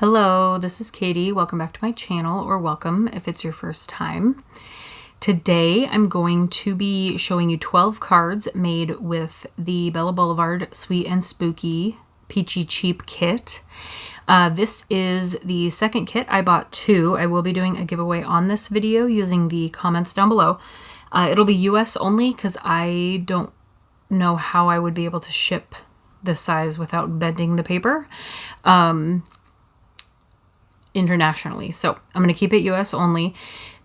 Hello, this is Katie. Welcome back to my channel, or welcome if it's your first time. Today I'm going to be showing you 12 cards made with the Bella Blvd Sweet and Spooky Peachy Cheap kit. This is the second kit. I bought two. I will be doing a giveaway on this video using the comments down below. It'll be US only because I don't know how I would be able to ship this size without bending the paper internationally. So I'm going to keep it US only.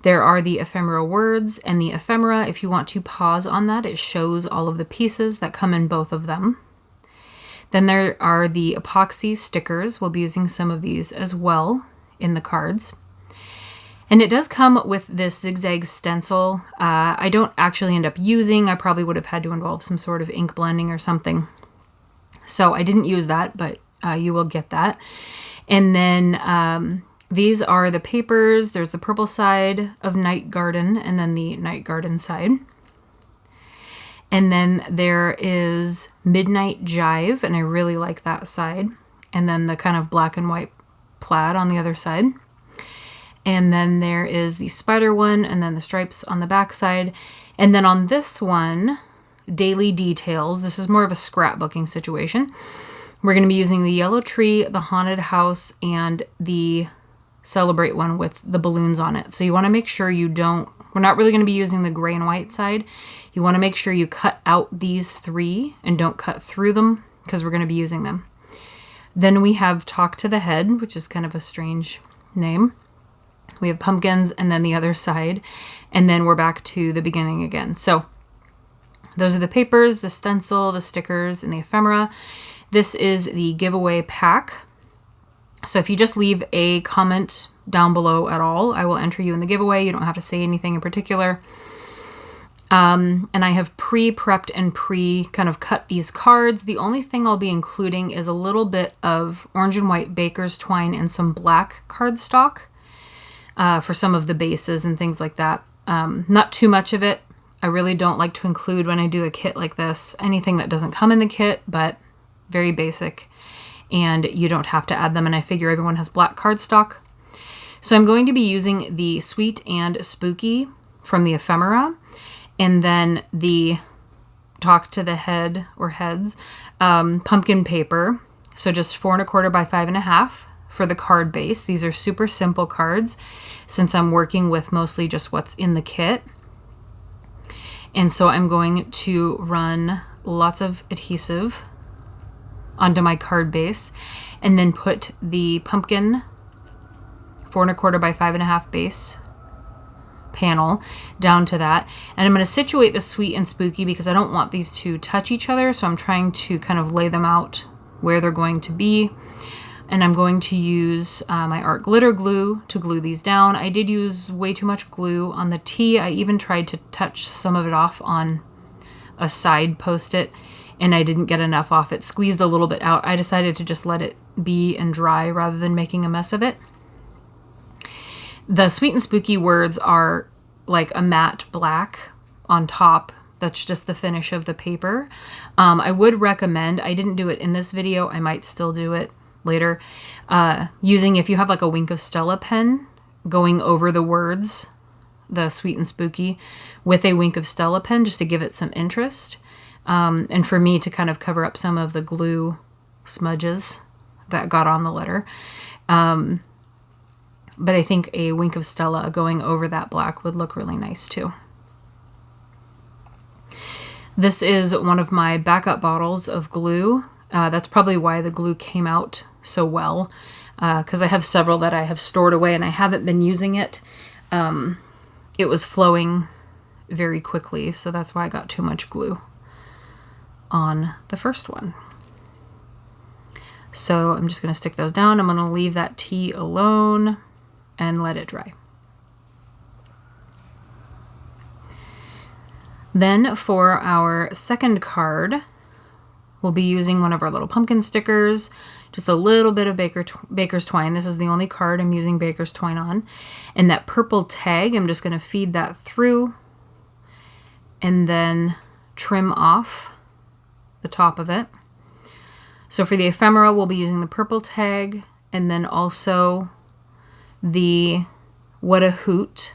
There are the ephemera words and the ephemera. If you want to pause on that, it shows all of the pieces that come in both of them. Then there are the epoxy stickers. We'll be using some of these as well in the cards. And it does come with this zigzag stencil. I don't actually end up using. I probably would have had to involve some sort of ink blending or something. So I didn't use that, but you will get that. And then these are the papers. There's the purple side of Night Garden and then the Night Garden side. And then there is Midnight Jive, and I really like that side. And then the kind of black and white plaid on the other side. And then there is the spider one, and then the stripes on the back side. And then on this one, Daily Details. This is more of a scrapbooking situation. We're going to be using the yellow tree, the haunted house, and the celebrate one with the balloons on it. So you want to make sure you don't, we're not really going to be using the gray and white side. You want to make sure you cut out these three and don't cut through them because we're going to be using them. Then we have Talk to the Head, which is kind of a strange name. We have pumpkins and then the other side. And then we're back to the beginning again. So those are the papers, the stencil, the stickers, and the ephemera. This is the giveaway pack. So if you just leave a comment down below at all, I will enter you in the giveaway. You don't have to say anything in particular. And I have pre-prepped and kind of cut these cards. The only thing I'll be including is a little bit of orange and white baker's twine and some black cardstock for some of the bases and things like that. Not too much of it. I really don't like to include, when I do a kit like this, anything that doesn't come in the kit, but very basic, and you don't have to add them, and I figure everyone has black cardstock. So I'm going to be using the Sweet and Spooky from the ephemera, and then the Talk to the Head or Heads pumpkin paper. So just 4 1/4 by 5 1/2 for the card base. These are super simple cards since I'm working with mostly just what's in the kit. And so I'm going to run lots of adhesive onto my card base and then put the pumpkin 4 1/4 by 5 1/2 base panel down to that. And I'm going to situate the Sweet and Spooky because I don't want these to touch each other. So I'm trying to kind of lay them out where they're going to be. And I'm going to use my art glitter glue to glue these down. I did use way too much glue on the T. I even tried to touch some of it off on a side post-it, and I didn't get enough off. It squeezed a little bit out. I decided to just let it be and dry rather than making a mess of it. The Sweet and Spooky words are like a matte black on top. That's just the finish of the paper. I would recommend, I didn't do it in this video, I might still do it later, using, if you have like a Wink of Stella pen, going over the words, the Sweet and Spooky, with a Wink of Stella pen just to give it some interest. And for me to kind of cover up some of the glue smudges that got on the letter. But I think a Wink of Stella going over that black would look really nice too. This is one of my backup bottles of glue. That's probably why the glue came out so well, because I have several that I have stored away and I haven't been using it. It was flowing very quickly, so that's why I got too much glue on the first one. So I'm just going to stick those down. I'm going to leave that T alone and let it dry. Then for our second card, we'll be using one of our little pumpkin stickers, just a little bit of baker's twine. This is the only card I'm using baker's twine on. And that purple tag, I'm just going to feed that through and then trim off the top of it. So for the ephemera, we'll be using the purple tag, and then also the What a Hoot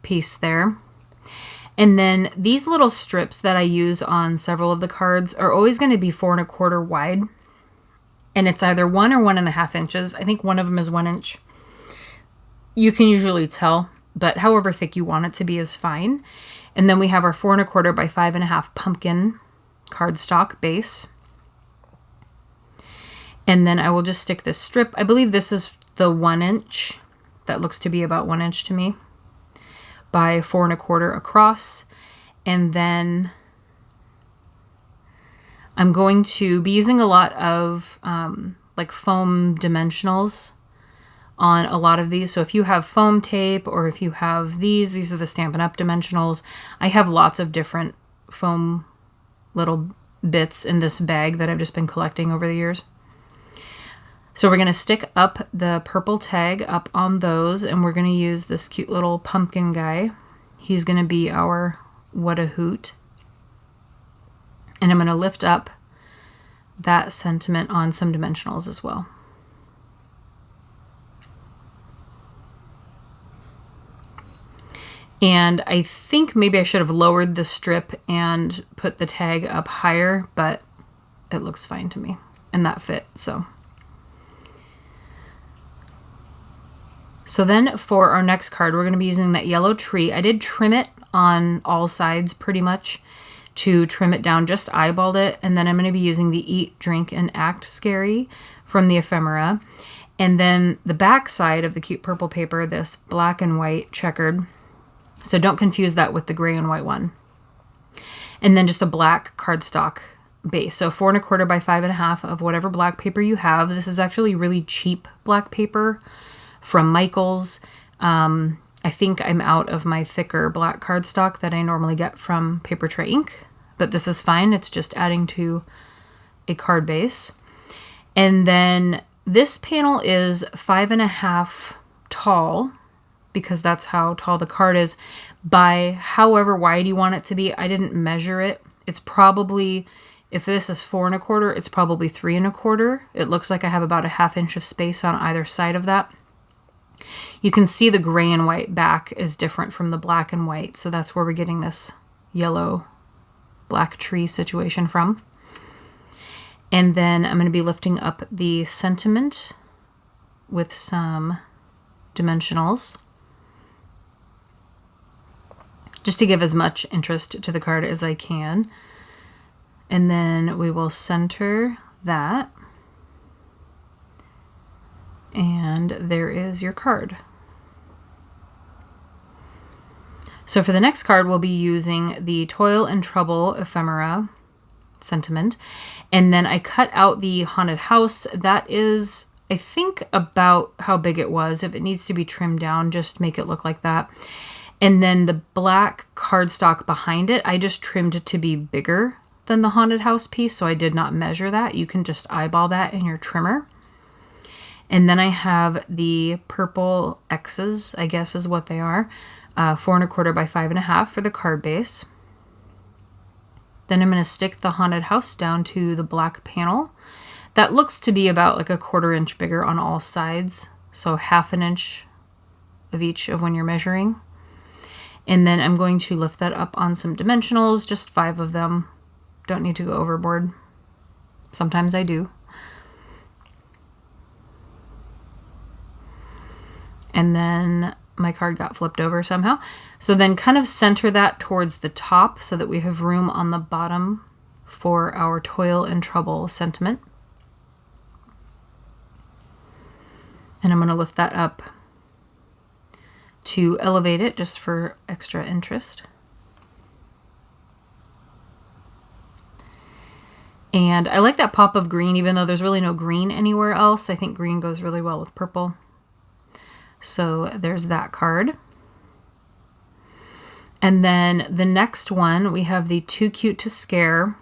piece there. And then these little strips that I use on several of the cards are always going to be 4 1/4 wide. And it's either 1 or 1.5 inches. I think one of them is 1 inch. You can usually tell, but however thick you want it to be is fine. And then we have our 4 1/4 by 5.5 pumpkin cardstock base. And then I will just stick this strip. I believe this is the 1 inch. That looks to be about 1 inch to me, by 4 1/4 across. And then I'm going to be using a lot of like foam dimensionals on a lot of these. So if you have foam tape, or if you have these are the Stampin' Up! Dimensionals. I have lots of different foam little bits in this bag that I've just been collecting over the years. So we're going to stick up the purple tag up on those, and we're going to use this cute little pumpkin guy. He's going to be our What a Hoot. And I'm going to lift up that sentiment on some dimensionals as well. And I think maybe I should have lowered the strip and put the tag up higher, but it looks fine to me, and that fit. So then for our next card, we're going to be using that yellow tree. I did trim it on all sides pretty much to trim it down, just eyeballed it. And then I'm going to be using the Eat, Drink, and Act Scary from the ephemera. And then the back side of the cute purple paper, this black and white checkered. So don't confuse that with the gray and white one. And then just a black cardstock base. So 4 1/4 by 5.5 of whatever black paper you have. This is actually really cheap black paper from Michael's. I think I'm out of my thicker black cardstock that I normally get from Paper Tray Ink, but this is fine. It's just adding to a card base. And then this panel is 5.5 tall, because that's how tall the card is, by however wide you want it to be. I didn't measure it. It's probably, if this is 4 1/4, it's probably 3 1/4. It looks like I have about a 1/2 inch of space on either side of that. You can see the gray and white back is different from the black and white, so that's where we're getting this yellow black tree situation from. And then I'm going to be lifting up the sentiment with some dimensionals, just to give as much interest to the card as I can. And then we will center that. And there is your card. So for the next card, we'll be using the Toil and Trouble ephemera sentiment. And then I cut out the Haunted House. That is, I think, about how big it was. If it needs to be trimmed down, just make it look like that. And then the black cardstock behind it, I just trimmed it to be bigger than the Haunted House piece, so I did not measure that. You can just eyeball that in your trimmer. And then I have the purple X's, I guess is what they are, 4 1/4 by 5.5 for the card base. Then I'm going to stick the Haunted House down to the black panel. That looks to be about like a 1/4 inch bigger on all sides, so 1/2 inch of each of when you're measuring. And then I'm going to lift that up on some dimensionals, just 5 of them. Don't need to go overboard. Sometimes I do. And then my card got flipped over somehow. So then kind of center that towards the top so that we have room on the bottom for our Toil and Trouble sentiment. And I'm going to lift that up to elevate it just for extra interest. And I like that pop of green, even though there's really no green anywhere else. I think green goes really well with purple. So there's that card. And then the next one, we have the Too Cute to Scare.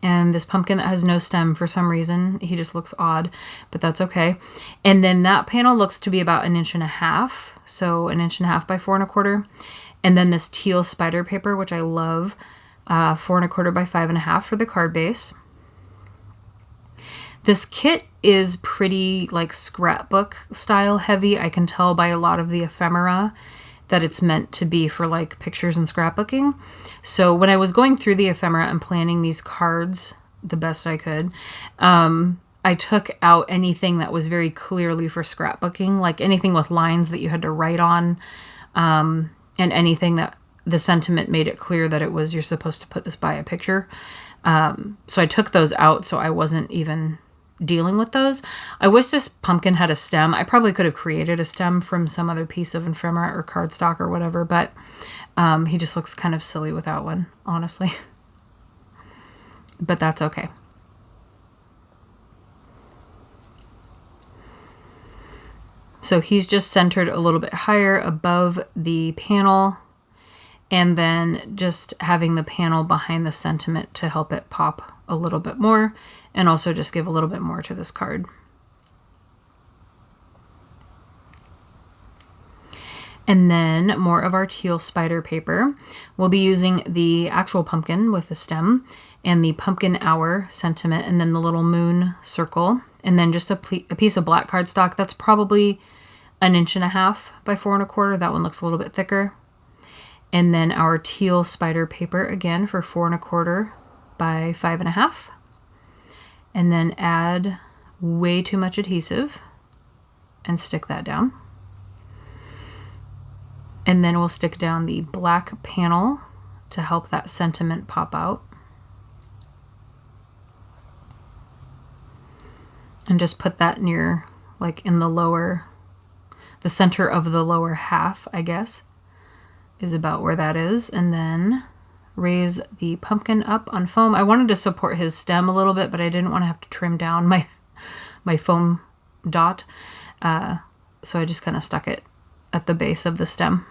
And this pumpkin that has no stem for some reason. He just looks odd, but that's okay. And then that panel looks to be about 1.5 inches. So 1.5 inches by 4 1/4. And then this teal spider paper, which I love, 4 1/4 by 5.5 for the card base. This kit is pretty like scrapbook style heavy. I can tell by a lot of the ephemera that it's meant to be for like pictures and scrapbooking. So when I was going through the ephemera and planning these cards the best I could, I took out anything that was very clearly for scrapbooking, like anything with lines that you had to write on, and anything that the sentiment made it clear that it was, you're supposed to put this by a picture. So I took those out so I wasn't even dealing with those. I wish this pumpkin had a stem. I probably could have created a stem from some other piece of ephemera or cardstock or whatever, but he just looks kind of silly without one, honestly. But that's okay. So he's just centered a little bit higher above the panel, and then just having the panel behind the sentiment to help it pop a little bit more, and also just give a little bit more to this card. And then more of our teal spider paper. We'll be using the actual pumpkin with the stem and the pumpkin hour sentiment, and then the little moon circle, and then just a piece of black cardstock. That's probably 1.5 inches by 4 1/4. That one looks a little bit thicker. And then our teal spider paper again for 4 1/4 by 5.5. And then add way too much adhesive and stick that down. And then we'll stick down the black panel to help that sentiment pop out. And just put that near, like in the center of the lower half, I guess, is about where that is. And then raise the pumpkin up on foam. I wanted to support his stem a little bit, but I didn't want to have to trim down my foam dot. So I just kind of stuck it at the base of the stem.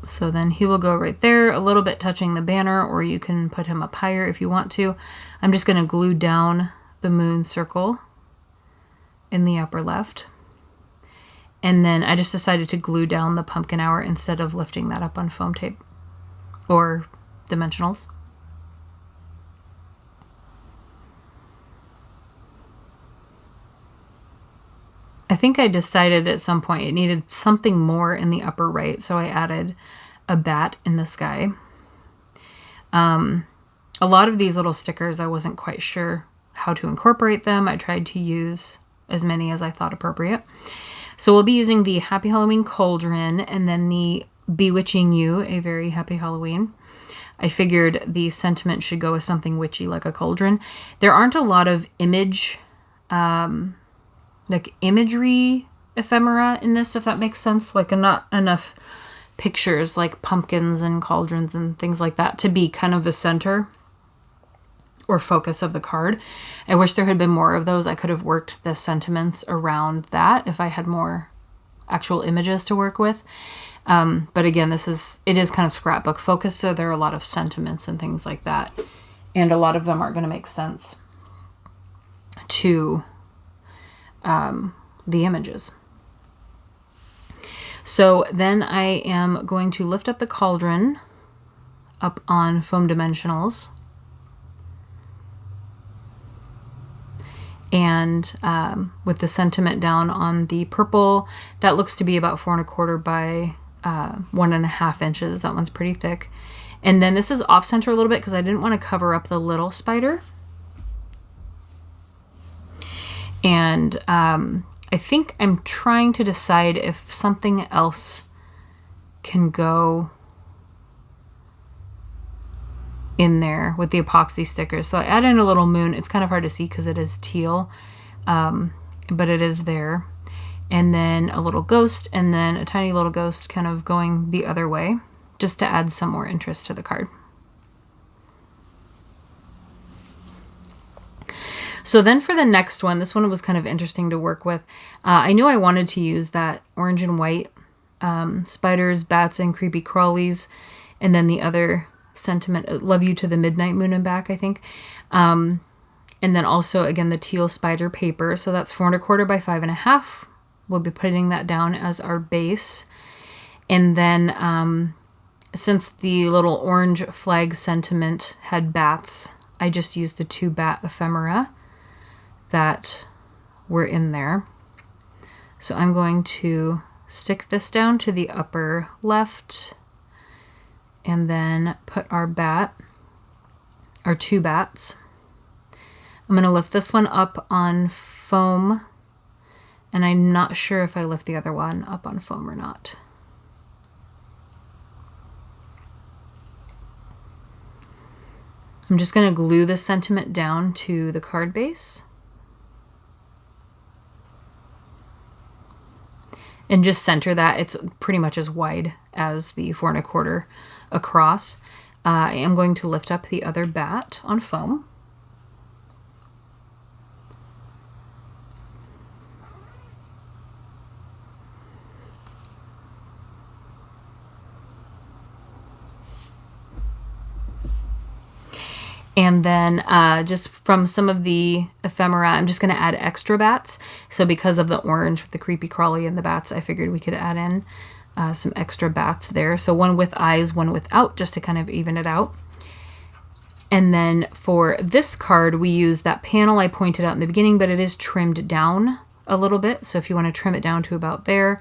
So then he will go right there, a little bit touching the banner, or you can put him up higher if you want to. I'm just going to glue down the moon circle in the upper left. And then I just decided to glue down the pumpkin hour instead of lifting that up on foam tape or dimensionals. I think I decided at some point it needed something more in the upper right, so I added a bat in the sky. A lot of these little stickers, I wasn't quite sure how to incorporate them. I tried to use as many as I thought appropriate. So we'll be using the Happy Halloween Cauldron and then the Bewitching You, a very happy Halloween. I figured the sentiment should go with something witchy like a cauldron. There aren't a lot of imagery ephemera in this, if that makes sense. Like not enough pictures like pumpkins and cauldrons and things like that to be kind of the center or focus of the card. I wish there had been more of those. I could have worked the sentiments around that if I had more actual images to work with. But again, it is kind of scrapbook focused, so there are a lot of sentiments and things like that. And a lot of them aren't going to make sense to the images. So then I am going to lift up the cauldron up on foam dimensionals. And with the sentiment down on the purple, that looks to be about 4 1/4 by 1.5 inches. That one's pretty thick. And then this is off center a little bit because I didn't want to cover up the little spider. And I think I'm trying to decide if something else can go in there with the epoxy stickers. So I add in a little moon. It's kind of hard to see because it is teal, but it is there. And then a little ghost, and then a tiny little ghost kind of going the other way, just to add some more interest to the card. So then for the next one, this one was kind of interesting to work with. I knew I wanted to use that orange and white spiders, bats, and creepy crawlies, and then the other sentiment, love you to the midnight moon and back, I think. And then also, again, the teal spider paper. So that's 4 1/4 by 5.5. We'll be putting that down as our base. And then since the little orange flag sentiment had bats, I just used the 2 bat ephemera that were in there. So I'm going to stick this down to the upper left and then put our 2 bats. I'm going to lift this one up on foam, and I'm not sure if I lift the other one up on foam or not. I'm just going to glue the sentiment down to the card base. And just center that. It's pretty much as wide as the 4 1/4 across. I am going to lift up the other bat on foam. And then just from some of the ephemera, I'm just going to add extra bats. So because of the orange with the creepy crawly and the bats, I figured we could add in some extra bats there. So one with eyes, one without, just to kind of even it out. And then for this card, we use that panel I pointed out in the beginning, but it is trimmed down a little bit. So if you want to trim it down to about there.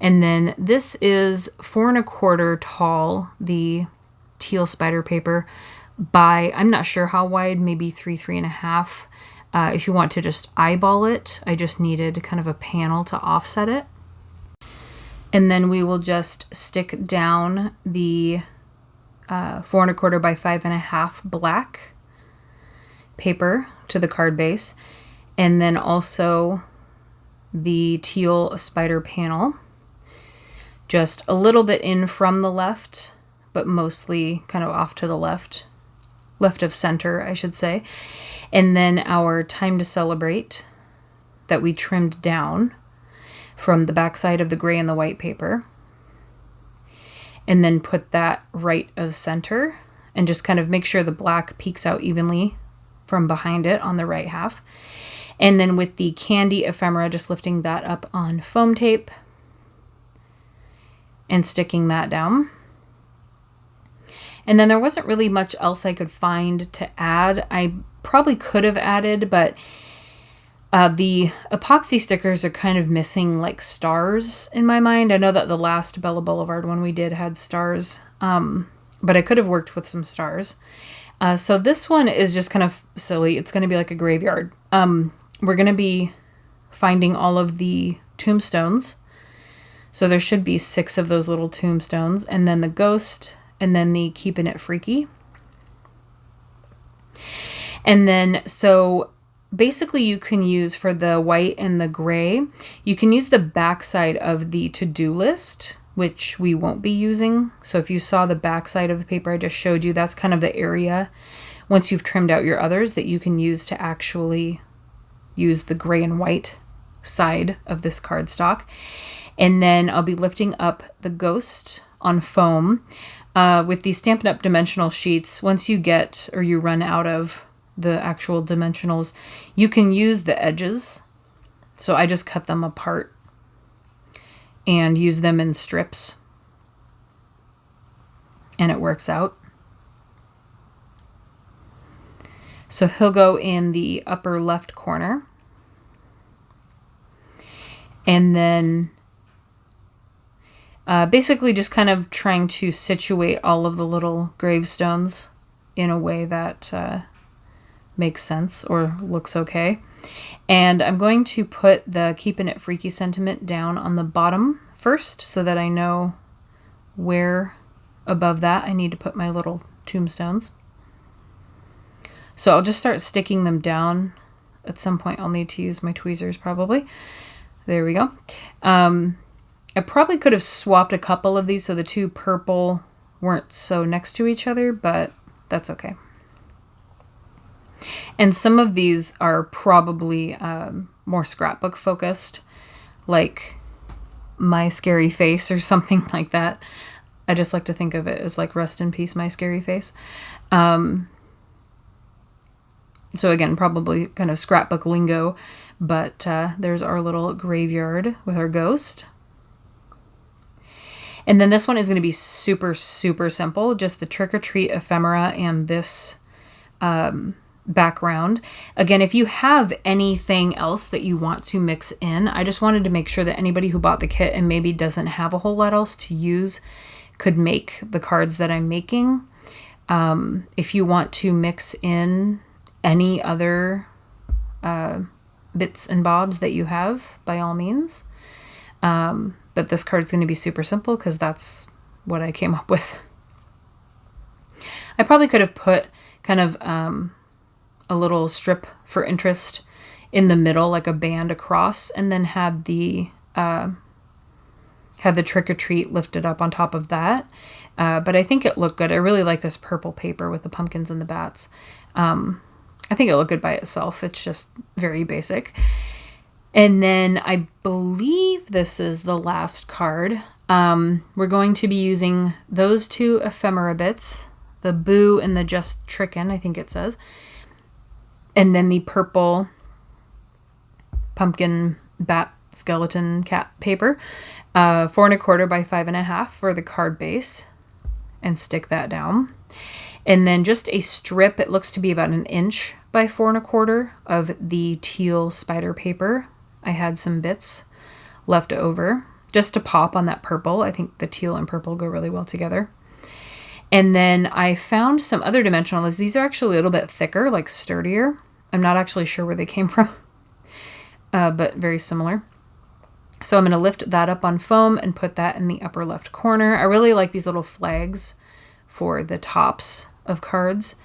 And then this is 4 1/4 tall, the teal spider paper, by, I'm not sure how wide, maybe 3, 3.5. If you want to just eyeball it, I just needed kind of a panel to offset it. And then we will just stick down the 4 1/4 by 5.5 black paper to the card base, and then also the teal spider panel, just a little bit in from the left, but mostly kind of off to the left of center, I should say. And then our Time to Celebrate that we trimmed down from the backside of the gray and the white paper. And then put that right of center and just kind of make sure the black peeks out evenly from behind it on the right half. And then with the candy ephemera, just lifting that up on foam tape and sticking that down. And then there wasn't really much else I could find to add. I probably could have added, but the epoxy stickers are kind of missing like stars in my mind. I know that the last Bella Boulevard one we did had stars, but I could have worked with some stars. So this one is just kind of silly. It's going to be like a graveyard. We're going to be finding all of the tombstones. So there should be 6 of those little tombstones, and then the ghost, and then the Keeping It Freaky. And then, so basically you can use for the white and the gray, you can use the backside of the to-do list, which we won't be using. So if you saw the backside of the paper I just showed you, that's kind of the area, once you've trimmed out your others, that you can use to actually use the gray and white side of this cardstock. And then I'll be lifting up the ghost on foam. With these Stampin' Up! Dimensional sheets, once you get or you run out of the actual dimensionals, you can use the edges. So I just cut them apart and use them in strips, and it works out. So he'll go in the upper left corner, and then basically just kind of trying to situate all of the little gravestones in a way that makes sense or looks okay. And I'm going to put the Keeping It Freaky sentiment down on the bottom first so that I know where above that I need to put my little tombstones. So I'll just start sticking them down. At some point I'll need to use my tweezers probably. There we go. I probably could have swapped a couple of these so the 2 purple weren't so next to each other, but that's okay. And some of these are probably more scrapbook focused, like My Scary Face or something like that. I just like to think of it as like rest in peace, my scary face. So again, probably kind of scrapbook lingo, but there's our little graveyard with our ghost. And then this one is going to be super, super simple. Just the Trick or Treat ephemera and this background. Again, if you have anything else that you want to mix in, I just wanted to make sure that anybody who bought the kit and maybe doesn't have a whole lot else to use could make the cards that I'm making. If you want to mix in any other bits and bobs that you have, by all means. But this card's going to be super simple because that's what I came up with. I probably could have put kind of a little strip for interest in the middle, like a band across, and then had the Trick or Treat lifted up on top of that. But I think it looked good. I really like this purple paper with the pumpkins and the bats. I think it looked good by itself. It's just very basic. And then I believe this is the last card. We're going to be using those two ephemera bits, the Boo and the Just Trickin', I think it says. And then the purple pumpkin bat skeleton cat paper, 4 1/4 by 5 1/2 for the card base, and stick that down. And then just a strip, it looks to be about 1 inch by 4 1/4 of the teal spider paper. I had some bits left over just to pop on that purple. I think the teal and purple go really well together. And then I found some other dimensionals. These are actually a little bit thicker, like sturdier. I'm not actually sure where they came from, but very similar. So I'm going to lift that up on foam and put that in the upper left corner. I really like these little flags for the tops of cards.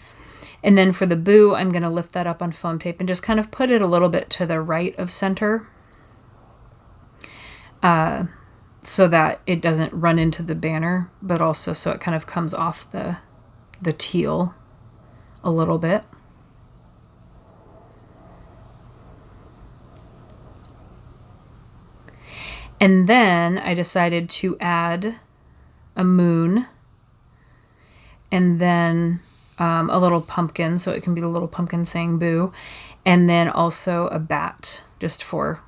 And then for the Boo, I'm going to lift that up on foam tape and just kind of put it a little bit to the right of center so that it doesn't run into the banner, but also so it kind of comes off the teal a little bit. And then I decided to add a moon and then a little pumpkin, so it can be the little pumpkin saying Boo, and then also a bat, just for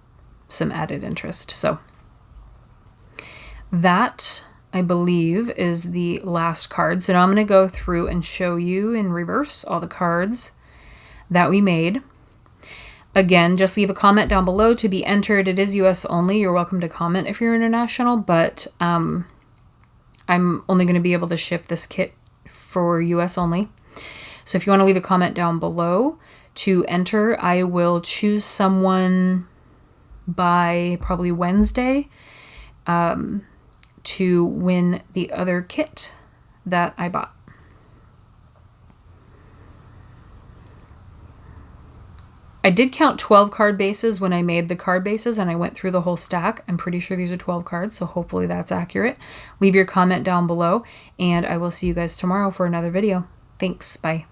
some added interest. So that, I believe, is the last card. So now I'm going to go through and show you in reverse all the cards that we made. Again, just leave a comment down below to be entered. It is US only. You're welcome to comment if you're international, but I'm only going to be able to ship this kit for US only. So if you want to leave a comment down below to enter, I will choose someone by probably Wednesday to win the other kit that I bought. I did count 12 card bases when I made the card bases and I went through the whole stack. I'm pretty sure these are 12 cards, so hopefully that's accurate. Leave your comment down below and I will see you guys tomorrow for another video. Thanks, bye.